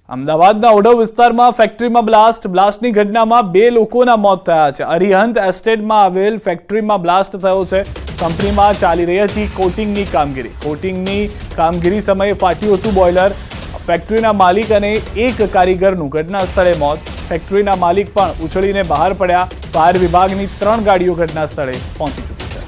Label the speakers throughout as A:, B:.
A: અમદાવાદના ઓઢવ વિસ્તારમાં ફેક્ટરીમાં બ્લાસ્ટની ઘટનામાં 2 લોકોના મોત થયા છે। અરિહંત એસ્ટેટમાં આવેલ ફેક્ટરીમાં બ્લાસ્ટ થયો છે। કંપનીમાં ચાલી રહી હતી કોટિંગની કામગીરી સમયે ફાટ્યું હતું બોઇલર। ફેક્ટરીના માલિક અને એક કારીગરનું ઘટના સ્થળે મોત। ફેક્ટરીના માલિક પણ ઉછળીને બહાર પડ્યા। ફાયર વિભાગની 3 ગાડીઓ ઘટના સ્થળે પહોંચી ચૂકી છે।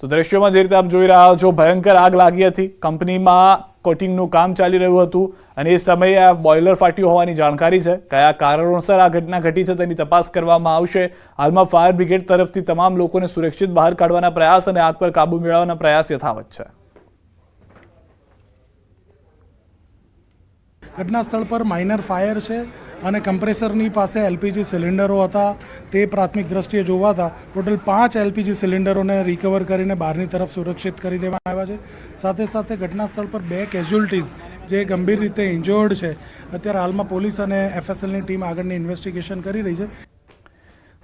A: તો દ્રશ્યોમાં જે રીતે આપ જોઈ રહ્યા છો, ભયંકર આગ લાગી હતી। કંપનીમાં કોટિંગનું કામ ચાલી રહ્યું હતું અને એ સમયે આ બોઇલર ફાટ્યું હોવાની જાણકારી છે। કયા કારણોસર આ ઘટના ઘટી છે તેની તપાસ કરવામાં આવશે। હાલમાં ફાયર બ્રિગેડ તરફથી તમામ લોકોને સુરક્ષિત બહાર કાઢવાના પ્રયાસ અને આગ પર કાબુ મેળવવાના પ્રયાસ યથાવત છે।
B: ઘટના સ્થળ પર માઇનર ફાયર છે અને કમ્પ્રેસરની પાસે એલપીજી સિલિન્ડરો હતા। તે પ્રાથમિક દ્રષ્ટિએ જોવાતા ટોટલ 5 એલપીજી સિલિન્ડરોને રિકવર કરીને બહારની તરફ સુરક્ષિત કરી દેવામાં આવ્યા છે। સાથે સાથે ઘટના સ્થળ પર 2 કેઝ્યુઅલ્ટીઝ જે ગંભીર રીતે ઇન્જર્ડ છે। અત્યારે હાલમાં પોલીસ અને એફએસએલની ટીમ આગળની ઇન્વેસ્ટિગેશન કરી રહી છે।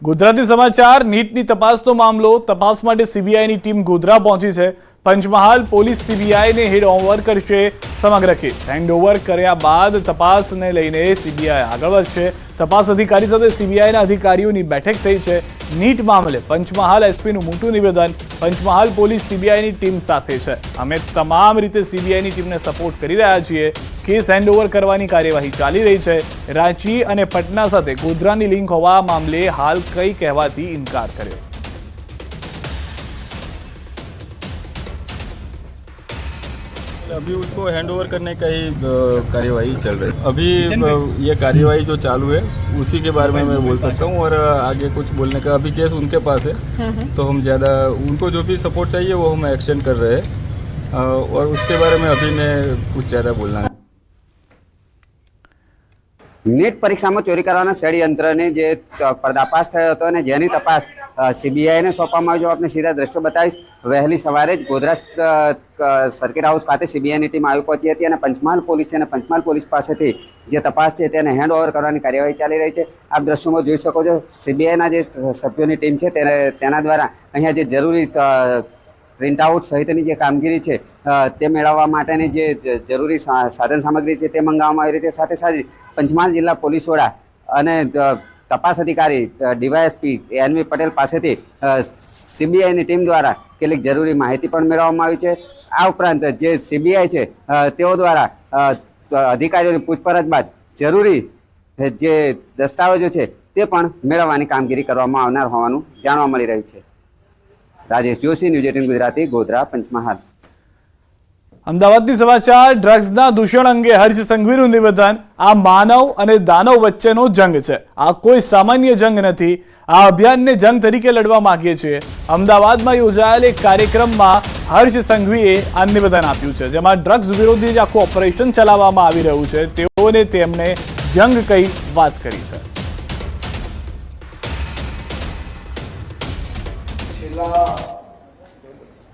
A: ગુજરાતી સમાચાર, નીટની તપાસનો મામલો। તપાસ માટે સીબીઆઈની ટીમ ગોધરા પહોંચી છે। પંચમહાલ પોલીસ સીબીઆઈને હેન્ડઓવર કરશે સમગ્ર કેસ। હેન્ડઓવર કર્યા બાદ તપાસને લઈને સીબીઆઈ આગળ વધશે। તપાસ અધિકારી સાથે સીબીઆઈના અધિકારીઓની બેઠક થઈ છે। નીટ મામલે પંચમહાલ એસપીનું મોટું નિવેદન। પંચમહાલ પોલીસ સીબીઆઈની ટીમ સાથે છે। અમે તમામ રીતે સીબીઆઈની ટીમને સપોર્ટ કરી રહ્યા છીએ। કેસ હેન્ડઓવર કરવાની કાર્યવાહી ચાલી રહી છે। રાંચી અને પટના સાથે ગોધરાની લિંક હોવા મામલે હાલ કઈ કહેવાથી ઇનકાર કર્યો।
C: अभी उसको हैंड ओवर करने का ही कार्यवाही चल रही है। अभी ये कार्यवाही जो चालू है उसी के बारे में मैं बोल सकता हूँ और आगे कुछ बोलने का अभी केस उनके पास है तो हम ज़्यादा उनको जो भी सपोर्ट चाहिए वो हम एक्सटेंड कर रहे हैं और उसके बारे में अभी मैं कुछ ज़्यादा बोलना है।
D: નીટ પરીક્ષામાં ચોરી કરવાના ષડયંત્રને જે પર્દાફાશ થયો હતો અને જેની તપાસ સીબીઆઈને સોંપવામાં આવી, આપણે સીધા દ્રશ્યો બતાવીશ। વહેલી સવારે જ ગોધરા સર્કિટ હાઉસ ખાતે સીબીઆઈની ટીમ આવી પહોંચી હતી અને પંચમહાલ પોલીસ છે અને પંચમહાલ પોલીસ પાસેથી જે તપાસ છે તેને હેન્ડ ઓવર કરવાની કાર્યવાહી ચાલી રહી છે। આપ દ્રશ્યોમાં જોઈ શકો છો, સીબીઆઈના જે સભ્યોની ટીમ છે તેના દ્વારા અહીંયા જે જરૂરી પ્રિન્ટઆઉટ સહિતની જે કામગીરી છે તે મેળવવા માટેની જે જરૂરી સાધન સામગ્રી છે તે મંગાવવામાં આવી રહી છે। સાથે સાથે પંચમહાલ જિલ્લા પોલીસ વડા અને તપાસ અધિકારી ડીવાયએસપી એનવી પટેલ પાસેથી સીબીઆઈની ટીમ દ્વારા કેટલીક જરૂરી માહિતી પણ મેળવવામાં આવી છે। આ ઉપરાંત જે સીબીઆઈ છે તેઓ દ્વારા અધિકારીઓની પૂછપરછ બાદ જરૂરી જે દસ્તાવેજો છે તે પણ મેળવવાની કામગીરી કરવામાં આવનાર હોવાનું જાણવા મળી રહ્યું છે। રાજેશ જોશી, ન્યૂઝ 18 ગુજરાતી, ગોધરા, પંચમહાલ।
A: અમદાવાદથી સમાચાર, ડ્રગ્સના દૂષણ અંગે હર્ષ સંઘવીનું નિવેદન। આ માનવ અને દાનવ વચ્ચેનો જંગ છે, આ કોઈ સામાન્ય જંગ નથી। આ અભિયાનને જંગ તરીકે લડવા માંગીએ છીએ। અમદાવાદમાં યોજાયેલ એક કાર્યક્રમમાં હર્ષ સંઘવીએ આ નિવેદન આપ્યું છે, જેમાં ડ્રગ્સ વિરોધી આખું ઓપરેશન ચલાવવામાં આવી રહ્યું છે તેઓને તેમણે જંગ કહી વાત કરી છે।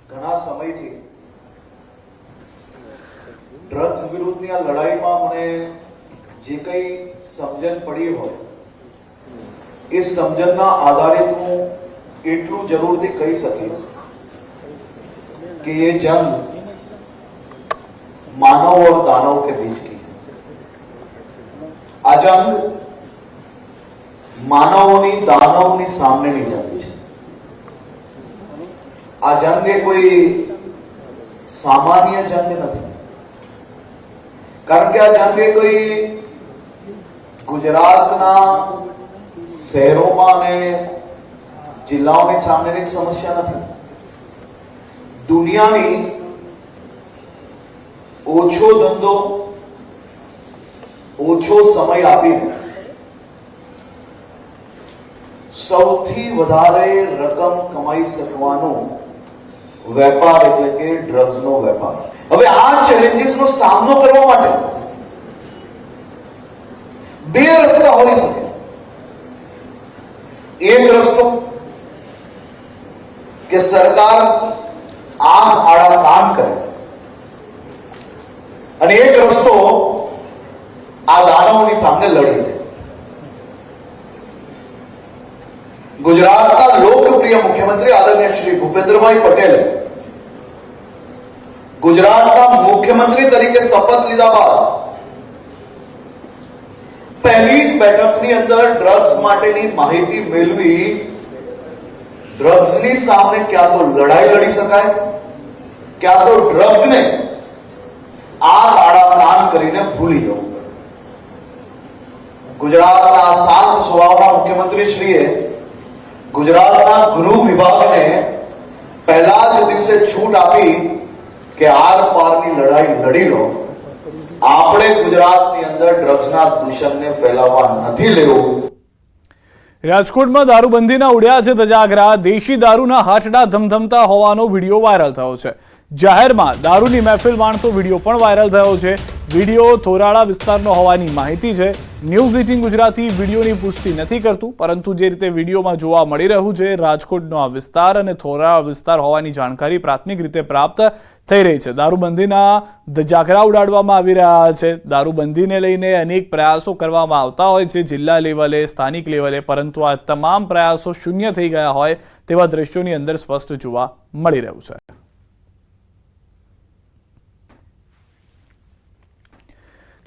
E: ઘણા સમયથી ડ્રગ્સ વિરુદ્ધની આ લડાઈમાં મને જે કંઈ સમજણ પડી હોય એ સમજણના આધારે હું એટલું જરૂરથી કહી શકીશ કે ये जंग मानव और दानव के बीच की, આ જંગ માનવોની દાનવની સામેની જંગ છે। આ જંગ એ કોઈ સામાન્ય જંગ નથી, કારણ કે આ જંગ એ કોઈ ગુજરાતના શહેરોમાં અને જિલ્લાઓની સામેની સમસ્યા નથી। દુનિયાની ઓછો ધંધો, ઓછો સમય આપીને સૌથી વધારે રકમ કમાઈ શકવાનો વેપાર એટલે કે ડ્રગ્સનો વેપાર। હવે આ ચેલેન્જીસનો સામનો કરવા માટે 2 રસ્તા હોઈ શકે। એક રસ્તો કે સરકાર આંખ આડા કામ કરે અને એક રસ્તો આ દાનવોની સામે લડી દે। ગુજરાતના લોકપ્રિય મુખ્યમંત્રી આદરણીય શ્રી ભૂપેન્દ્રભાઈ પટેલે ગુજરાતના મુખ્ય મુખ્યમંત્રી તરીકે શપથ લીધા બાદ પહેલી જ બેઠકની અંદર ડ્રગ્સ માટેની માહિતી મેળવી ડ્રગ્સની સામે ક્યાં તો લડાઈ લડી શકાય, ક્યાં તો ડ્રગ્સને આ આડા કાન કરીને ભૂલી જવું પડે. ગુજરાતના શાંત સ્વભાવના મુખ્યમંત્રી શ્રીએ ગુજરાતના ગૃહ વિભાગને પહેલા જ દિવસે છૂટ આપી કે આર પારની લડાઈ લડી લો. આપણે ગુજરાતની અંદર ડ્રગ્સના દૂષણને ફેલાવવા નથી લેવું.
A: રાજકોટમાં દારૂબંધીના ઉડ્યા છે ધજાગરા. દેશી દારૂના હાથડા ધમધમતા હોવાનો વિડીયો વાયરલ થયો છે. જાહેરમાં દારૂની મહેફિલ માણતો વિડીયો પણ વાયરલ થયો છે. વિડીયો થોરાળા વિસ્તારનો હોવાની માહિતી છે. ન્યૂઝ 18 ગુજરાતી વિડીયોની પુષ્ટિ નથી કરતું, પરંતુ જે રીતે વિડીયોમાં જોવા મળી રહ્યું છે, રાજકોટનો આ વિસ્તાર અને થોરાળા વિસ્તાર હોવાની જાણકારી પ્રાથમિક રીતે પ્રાપ્ત થઈ રહી છે. દારૂબંધીના ધજાગરા ઉડાડવામાં આવી રહ્યા છે. દારૂબંધીને લઈને અનેક પ્રયાસો કરવામાં આવતા હોય છે જિલ્લા લેવલે, સ્થાનિક લેવલે, પરંતુ આ તમામ પ્રયાસો શૂન્ય થઈ ગયા હોય તેવા દ્રશ્યોની અંદર સ્પષ્ટ જોવા મળી રહ્યું છે.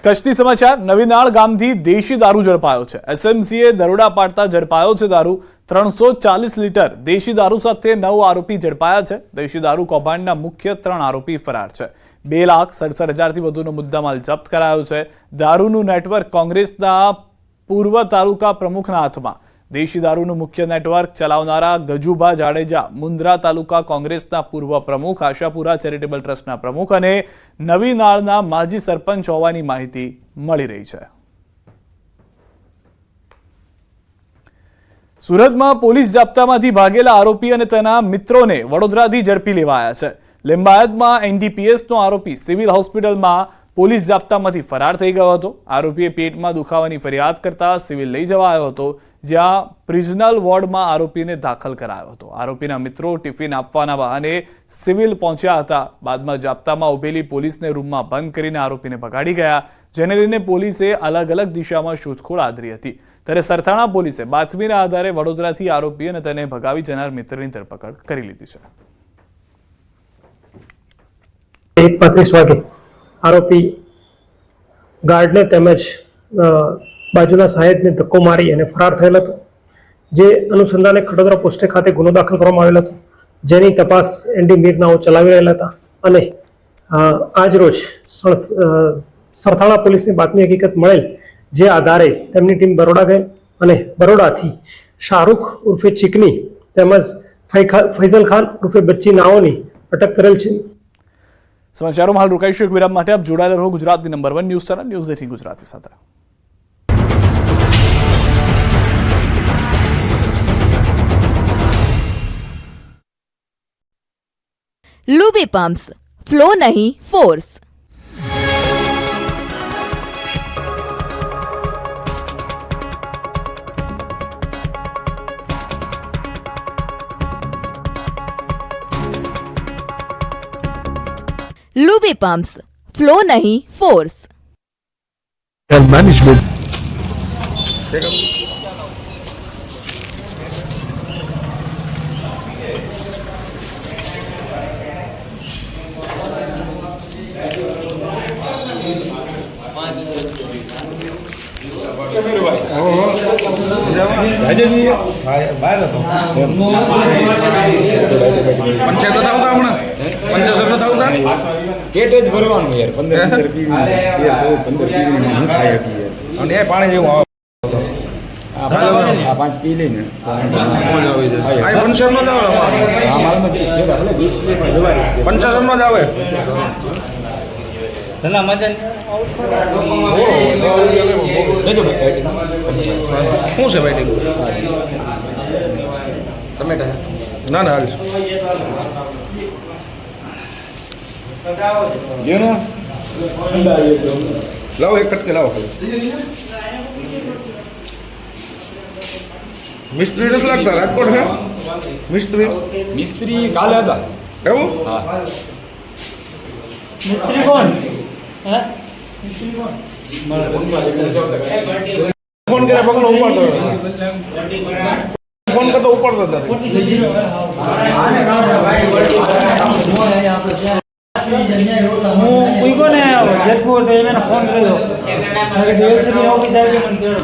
A: કચ્છથી સમાચાર. નવીનાળ ગામથી દેશી દારૂ ઝડપાયો છે. એસએમસીએ દરોડા પાડતા ઝડપાયો છે દારૂ. 340 લીટર દેશી દારૂ સાથે 9 આરોપી ઝડપાયા છે. દેશી દારૂ કૌભાંડના મુખ્ય 3 આરોપી ફરાર છે. 2,67,000થી વધુનો મુદ્દામાલ જપ્ત કરાયો છે. દારૂનું નેટવર્ક કોંગ્રેસના પૂર્વ તાલુકા પ્રમુખના હાથમાં. દેશી દારૂનું મુખ્ય નેટવર્ક ચલાવનારા ગજુભા જાડેજા મુન્દ્રા તાલુકા કોંગ્રેસના પૂર્વ પ્રમુખ, આશાપુરા ચેરિટેબલ ટ્રસ્ટના પ્રમુખ અને નવીનાળના માજી સરપંચ હોવાની માહિતી મળી રહી છે. સુરતમાં પોલીસ જાપ્તામાંથી ભાગેલા આરોપી અને તેના મિત્રોને વડોદરાથી ઝડપી લેવાયા છે. લિંબાયતમાં એનડીપીએસનો આરોપી સિવિલ હોસ્પિટલમાં પોલીસ જાપ્તામાંથી ફરાર થઈ ગયો હતો. આરોપીએ પેટમાં દુખાવાની ફરિયાદ કરતા સિવિલ લઈ જવાયો હતો, જ્યાં પ્રિઝનલ વોર્ડમાં આરોપીને દાખલ કરાયો હતો. આરોપીના મિત્રો ટિફિન આપવાના બહાને સિવિલ પહોંચ્યા હતા. બાદમાં જાપ્તામાં ઉભેલી પોલીસને રૂમમાં બંધ કરીને આરોપીને ભગાડી ગયા, જેને લઈને પોલીસે અલગ અલગ દિશામાં શોધખોળ આદરી હતી. ત્યારે સરથાણા પોલીસે બાતમીના આધારે વડોદરાથી આરોપી અને તેને ભગાવી જનાર મિત્રની ધરપકડ કરી લીધી છે.
F: 1:35 વાગે આરોપી ગાર્ડને તેમજ બાજુના સાહેબને ધક્કો મારી અને ફરાર થયેલ હતો. જે અનુસંધાને ખડોદરા પોસ્ટે ખાતે ગુનો દાખલ કરવામાં આવેલ હતો, જેની તપાસ એનડી મીર નાઓ ચલાવી રહેલા હતા. અને આજ રોજ સરથાણા પોલીસની બાતમી હકીકત મળેલ, જે આધારે તેમની ટીમ બરોડા ગઈ અને બરોડાથી શાહરૂખ ઉર્ફે ચીકની તેમજ ફૈઝલ ખાન ઉર્ફે બચ્ચી નાઓની અટક કરેલ છે.
A: સમાચારોમાં હાલ રોકાઈશું એક વિરામ માટે. આપ જોડાયેલા રહો ગુજરાતની number 1 news channel news 18 Gujarati સાથે.
G: लूबी पम्प्स, फ्लो नहीं फोर्स. लूबी पम्प्स, फ्लो नहीं फोर्स.
H: मैनेजमेंट
C: ભરવાનું યાર 15 પીવી 13 પીવી હું ખાઈ હતી યાર અને એ પાણી જેવું આવે આ 5 પી લઈને આ પંચર નો જ આવે આ માલમાં જે છે આપણે 20 લીટર જવાય પંચર નો જ આવે ધના મજા શું છે ભાઈ ટમેટા ના ના જેનો લાવો એક કટકે લાવો મિસ્ત્રી નથી લાગતા રાજકોટ છે મિસ્ત્રી કાલે હતા એવું હા
I: મિસ્ત્રી કોણ હે મિસ્ત્રી કોણ
C: ફોન કરે પકડો ઉપાડતો ફોન કરતો ઉપાડતો
I: હું પૂછ્યો ને જેતપુર તો એને ફોન કર્યો કે ડીએલસીબી ઓફિસ આવી મને તેડો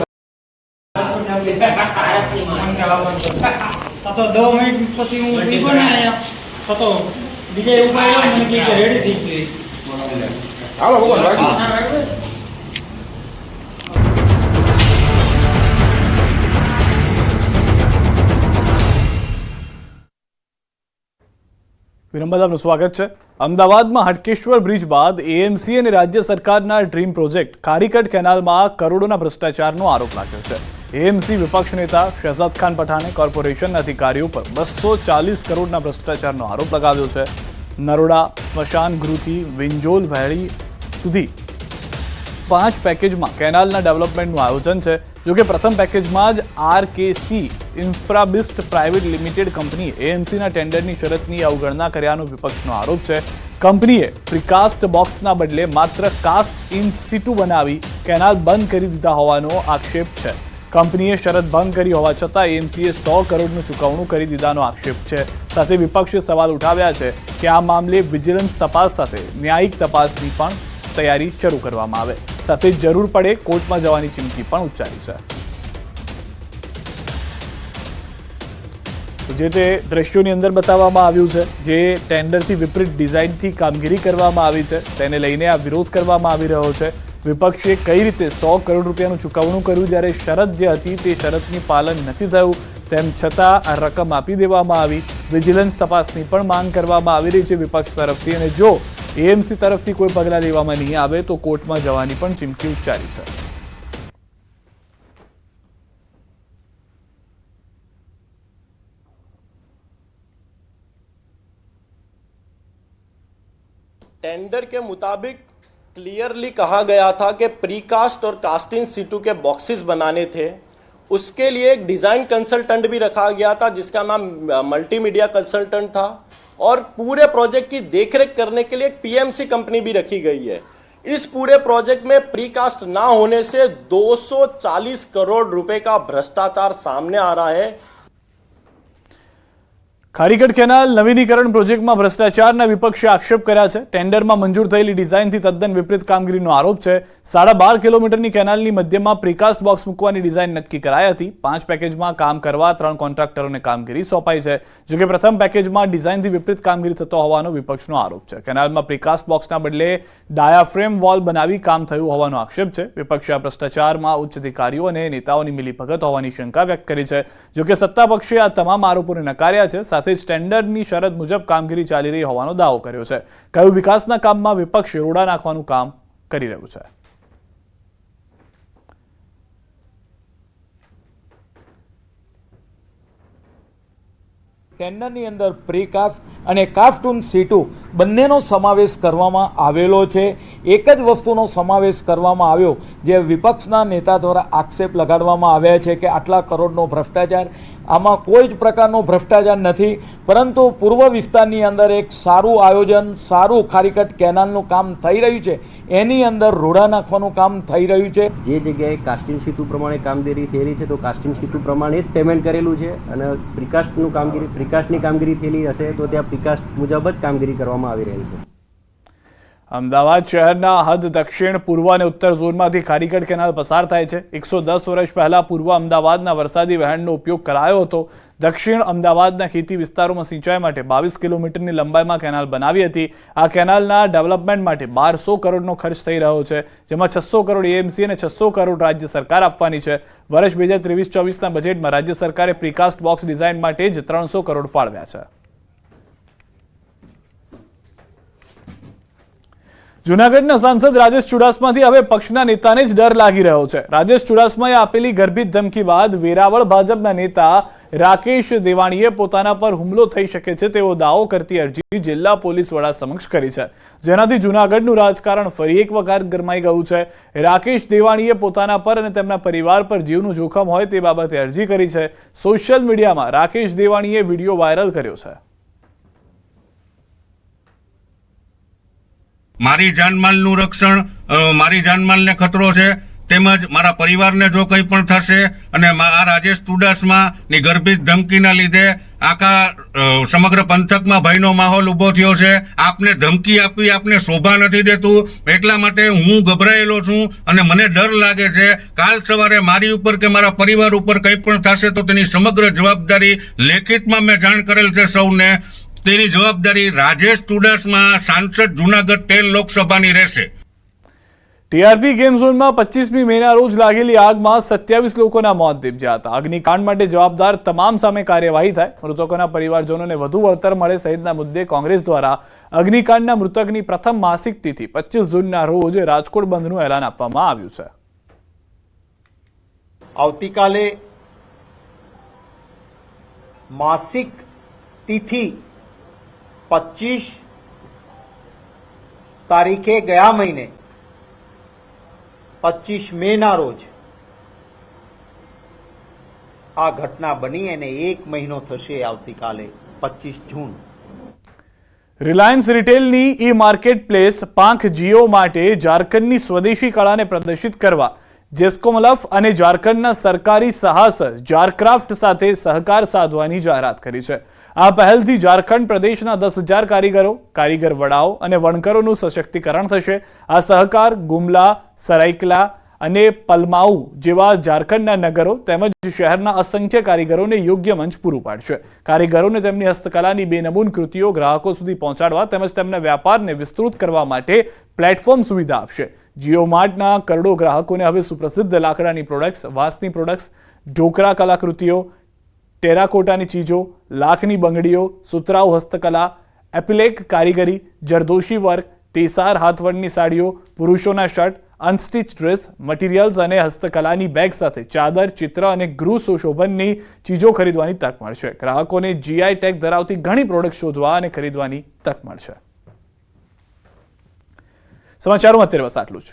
I: તો 2 મિનિટ પછી હું પૂછ્યો ને અહીંયા તો બીજા એવું કાંઈ મને કે રેડી થઈ ગઈ
H: હાલો ભગવાન રાખી
A: વિરમ બાદ આપનું સ્વાગત છે. અમદાવાદમાં હટકેશ્વર બ્રિજ બાદ એએમસી અને રાજ્ય સરકારના ડ્રીમ પ્રોજેક્ટ ખારીકટ કેનાલમાં કરોડોના ભ્રષ્ટાચારનો આરોપ લાગ્યો છે. એએમસી વિપક્ષ નેતા શહેજાદ ખાન પઠાણે કોર્પોરેશનના અધિકારીઓ પર 240 કરોડના ભ્રષ્ટાચારનો આરોપ લગાવ્યો છે. નરોડા સ્મશાન ગૃહથી વિંજોલ વહેડી સુધી 5 પેકેજમાં કેનાલના ડેવલપમેન્ટનું આયોજન છે. જોકે પ્રથમ પેકેજમાં જ આરકેસી ઇન્ફ્રાબિસ્ટ પ્રાઇવેટ લિમિટેડ કંપનીએ એએમસીના ટેન્ડરની શરતની અવગણના કર્યાનો વિપક્ષનો આરોપ છે. કંપનીએ પ્રીકાસ્ટ બોક્સના બદલે માત્ર કાસ્ટ ઇન સિટુ બનાવી કેનાલ બંધ કરી દીધા હોવાનો આક્ષેપ છે. કંપનીએ શરત ભંગ કરી હોવા છતાં એએમસીએ 100 કરોડનું ચૂકવણું કરી દીધાનો આક્ષેપ છે. સાથે વિપક્ષે સવાલ ઉઠાવ્યા છે કે આ મામલે વિજિલન્સ તપાસ સાથે ન્યાયિક તપાસની પણ તૈયારી શરૂ કરવામાં આવે. સાથે જરૂર પડે કોર્ટમાં જવાની ચીમકી પણ ઉચ્ચારી છે. જે તે દ્રશ્યોની અંદર બતાવવામાં આવ્યું છે, જે ટેન્ડરથી વિપરીત ડિઝાઇનથી કામગીરી કરવામાં આવી છે, તેને લઈને આ વિરોધ કરવામાં આવી રહ્યો છે. વિપક્ષે કઈ રીતે 100 કરોડ રૂપિયાનું ચૂકવણું કર્યું, જ્યારે શરત જે હતી તે શરતની પાલન નથી થયું, તેમ છતાં આ રકમ આપી દેવામાં આવી. વિજિલન્સ તપાસની પણ માંગ કરવામાં આવી રહી છે વિપક્ષ તરફથી, અને જો એએમસી તરફથી કોઈ પગલાં લેવામાં નહીં આવે તો કોર્ટમાં જવાની પણ ચીમકી ઉચ્ચારી છે.
J: टेंडर के मुताबिक क्लियरली कहा गया था कि प्रीकास्ट और कास्टिंग सीटू के बॉक्सेस बनाने थे. उसके लिए एक डिज़ाइन कंसल्टेंट भी रखा गया था जिसका नाम मल्टीमीडिया कंसल्टेंट था, और पूरे प्रोजेक्ट की देखरेख करने के लिए एक पीएमसी कंपनी भी रखी गई है. इस पूरे प्रोजेक्ट में प्रीकास्ट ना होने से 240 करोड़ रुपए का भ्रष्टाचार सामने आ रहा है.
A: ખારીકટ કેનાલ નવીનીકરણ પ્રોજેક્ટમાં ભ્રષ્ટાચારના વિપક્ષે આક્ષેપ કર્યા છે. ટેન્ડરમાં મંજૂર થયેલી ડિઝાઇનથી તદ્દન વિપરીત કામગીરીનો આરોપ છે. 12.5 કિલોમીટરની કેનાલની મધ્યમાં પ્રીકાસ્ટ બોક્સ મૂકવાની ડિઝાઇન નક્કી કરાઈ હતી. 5 પેકેજમાં કામ કરવા 3 કોન્ટ્રાક્ટરોને કામગીરી સોંપાઈ છે. જોકે પ્રથમ પેકેજમાં ડિઝાઇનથી વિપરીત કામગીરી થતો હોવાનો વિપક્ષનો આરોપ છે. કેનાલમાં પ્રીકાસ્ટ બોક્સના બદલે ડાયાફ્રેમ વોલ બનાવી કામ થયું હોવાનો આક્ષેપ છે. વિપક્ષે આ ભ્રષ્ટાચારમાં ઉચ્ચ અધિકારીઓ અને નેતાઓની મિલીભગત હોવાની શંકા વ્યક્ત કરી છે. જોકે સત્તાપક્ષે આ તમામ આરોપોને નકાર્યા છે. સાથે સ્ટેન્ડર્ડની શરત મુજબ કામગીરી ચાલી રહી હોવાનો દાવો કર્યો છે. કહ્યું વિકાસના કામમાં વિપક્ષ રોડા નાખવાનું કામ કરી રહ્યું છે.
K: ટેન્ડરની અંદર પ્રીકાસ્ટ અને કાસ્ટૂન સીટુ બંનેનો સમાવેશ કરવામાં આવેલો છે. એક જ વસ્તુનો સમાવેશ કરવામાં આવ્યો, જે વિપક્ષના નેતા દ્વારા આક્ષેપ લગાડવામાં આવ્યા છે કે આટલા કરોડનો ભ્રષ્ટાચાર. આમાં કોઈ જ પ્રકારનો ભ્રષ્ટાચાર નથી, પરંતુ પૂર્વ વિસ્તારની અંદર એક સારું આયોજન, સારું ખારીકટ કેનાલનું કામ થઈ રહ્યું છે, એની અંદર રોડા નાખવાનું કામ થઈ રહ્યું છે.
L: જે જગ્યાએ કાસ્ટિંગ સીટુ પ્રમાણે કામગીરી થયેલી છે તો કાસ્ટિંગ સીટુ પ્રમાણે જ પેમેન્ટ કરેલું છે, અને પ્રીકાસ્ટની કામગીરી થયેલી હશે તો ત્યાં પ્રીકાસ્ટ મુજબ જ કામગીરી કરવામાં આવી રહી છે.
A: અમદાવાદ શહેરના હદ દક્ષિણ, પૂર્વ અને ઉત્તર ઝોનમાંથી ખારીકટ કેનાલ પસાર થાય છે. 110 વર્ષ પહેલા પૂર્વ અમદાવાદના વરસાદી વહેણનો ઉપયોગ કરાયો હતો. દક્ષિણ અમદાવાદના ખેતી વિસ્તારોમાં સિંચાઈ માટે 22 કિલોમીટરની લંબાઈમાં કેનાલ બનાવી હતી. આ કેનાલના ડેવલપમેન્ટ માટે 1200 કરોડનો ખર્ચ થઈ રહ્યો છે, જેમાં 600 કરોડ એએમસી અને 600 કરોડ રાજ્ય સરકાર આપવાની છે. વર્ષ 2023-24ના બજેટમાં રાજ્ય સરકારે પ્રીકાસ્ટ બોક્સ ડિઝાઇન માટે જ 300 કરોડ ફાળવ્યા છે. જૂનાગઢના સાંસદ રાજેશ ચુડાસમાથી હવે પક્ષના નેતાને જ ડર લાગી રહ્યો છે. રાજેશ ચુડાસમાએ આપેલી ગર્ભિત ધમકી બાદ વેરાવળ ભાજપના નેતા રાકેશ દેવાણીએ પોતાના પર હુમલો થઈ શકે છે તેવો દાવો કરતી અરજી જિલ્લા પોલીસ વડા સમક્ષ કરી છે, જેનાથી જૂનાગઢનું રાજકારણ ફરી એક વખત ગરમાઈ ગયું છે. રાકેશ દેવાણીએ પોતાના પર અને તેમના પરિવાર પર જીવનું જોખમ હોય તે બાબતે અરજી કરી છે. સોશિયલ મીડિયામાં રાકેશ દેવાણીએ વિડીયો વાયરલ કર્યો છે.
M: મારી જાનમાલનું રક્ષણ, મારી જાનમાલને ખતરો છે, તેમજ મારા પરિવારને જો કંઈ પણ થશે અને આ રાજેશ ચુડાસમાની ગર્ભિત ધમકીના લીધે આખા સમગ્ર પંથકમાં ભયનો માહોલ ઊભો થયો છે. આપને ધમકી આપી આપને શોભા નથી દેતું, એટલા માટે હું ગભરાયેલો છું અને મને ડર લાગે છે કાલ સવારે મારી ઉપર કે મારા પરિવાર ઉપર કંઈ પણ થશે તો તેની સમગ્ર જવાબદારી લેખિતમાં મેં જાણ કરેલ છે સૌને. તેની જવાબદારી રાજેશ ચુડાસમા સાંસદ જૂનાગઢ 13 લોકસભાની રહેશે.
A: ટીઆરપી ગેમ ઝોનમાં 25મી મેના રોજ લાગેલી આગમાં 27 લોકોના મોત નીપજ્યા હતા. અગ્નિકાંડ માટે જવાબદાર તમામ સામે કાર્યવાહી થાય, મૃતકોના પરિવારજનોને વધુ વળતર મળે સહિતના મુદ્દે કોંગ્રેસ દ્વારા અગ્નિકાંડના મૃતકની પ્રથમ માસિક તિથિ 25 જૂનના રોજ રાજકોટ બંધનું એલાન આપવામાં આવ્યું છે.
H: આવતીકાલે માસિક તિથિ 25 તારીખે ગયા મહિને 25 મેના રોજ આ ઘટના બની અને 1 મહિનો થશે આવતીકાલે 25 જૂન.
A: રિલાયન્સ રિટેલની ઈ માર્કેટ પ્લેસ પાંખ જીઓ માટે ઝારખંડની સ્વદેશી કળાને પ્રદર્શિત કરવા જેસ્કોમલફ અને ઝારખંડના સરકારી સાહસ ઝારક્રાફ્ટ સાથે સહકાર સાધવાની જાહેરાત કરી છે. આ પહેલથી ઝારખંડ પ્રદેશના 10,000 કારીગરો, કારીગર વડાઓ અને વણકરોનું સશક્તિકરણ થશે. આ સહકાર ગુમલા, સરાઇકલા અને પલમાઉ જેવા ઝારખંડના નગરો તેમજ શહેરના અસંખ્ય કારીગરોને યોગ્ય મંચ પૂરું પાડશે. કારીગરોને તેમની હસ્તકલાની બેનમૂન કૃતિઓ ગ્રાહકો સુધી પહોંચાડવા તેમજ તેમના વ્યાપારને વિસ્તૃત કરવા માટે પ્લેટફોર્મ સુવિધા આપશે. જીઓ માર્ટના કરોડો ગ્રાહકોને હવે સુપ્રસિદ્ધ લાકડાની પ્રોડક્ટ્સ, વાંસની પ્રોડક્ટ્સ, ઢોકરા કલાકૃતિઓ, ટેરાકોટાની ચીજો, લાખની બંગડીઓ, સુતરાઉ હસ્તકલા, એપિલેક કારીગરી, જરદોશી વર્ક, તેસાર હાથવણની સાડીઓ, પુરુષોના શર્ટ, અનસ્ટિચ ડ્રેસ મટીરિયલ્સ અને હસ્તકલાની બેગ સાથે ચાદર, ચિત્ર અને ગૃહ સુશોભનની ચીજો ખરીદવાની તક મળશે. ગ્રાહકોને જીઆઈ ટેગ ધરાવતી ઘણી પ્રોડક્ટ શોધવા અને ખરીદવાની તક મળશે. સમાચારોમાં અત્યારે બસ આટલું જ.